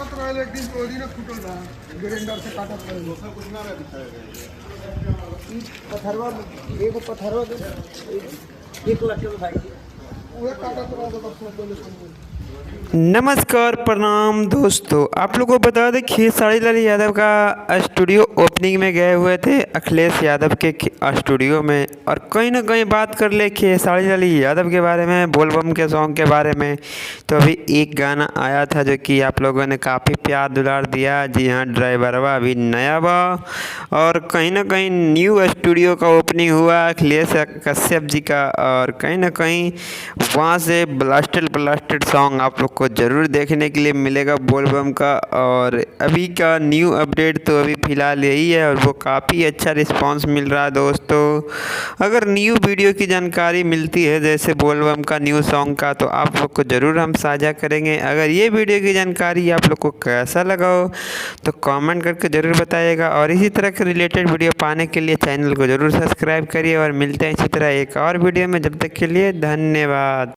काटत रहे एक दिन तो दिन फुटल बा ग्राइंडर से काटत रहे दोसर कुछ ना रहे दिखाएगा। ई पत्थरवा एगो पत्थरवा एक लटल भाई वो काटत रहे तो बस में नमस्कार प्रणाम दोस्तों, आप लोगों को बता दें खेसारी लाल यादव का स्टूडियो ओपनिंग में गए हुए थे अखिलेश यादव के स्टूडियो में। और कहीं ना कहीं बात कर ले खेसारी लाल यादव के बारे में, बोलबम के सॉन्ग के बारे में, तो अभी एक गाना आया था जो कि आप लोगों ने काफ़ी प्यार दुलार दिया। जी हाँ, ड्राइवरवा अभी नया बा और कहीं ना कहीं न्यू स्टूडियो का ओपनिंग हुआ अखिलेश कश्यप जी का। और कहीं ना कहीं वहाँ से ब्लास्टेड सॉन्ग आप लोग को ज़रूर देखने के लिए मिलेगा बोलबम का। और अभी का न्यू अपडेट तो अभी फ़िलहाल यही है और वो काफ़ी अच्छा रिस्पांस मिल रहा है दोस्तों। अगर न्यू वीडियो की जानकारी मिलती है जैसे बोलबम का न्यू सॉन्ग का तो आप लोग को ज़रूर हम साझा करेंगे। अगर ये वीडियो की जानकारी आप लोग को कैसा लगा हो तो कमेंट करके ज़रूर बताइएगा। और इसी तरह के रिलेटेड वीडियो पाने के लिए चैनल को ज़रूर सब्सक्राइब करिए और मिलते हैं इसी तरह एक और वीडियो में। जब तक के लिए धन्यवाद।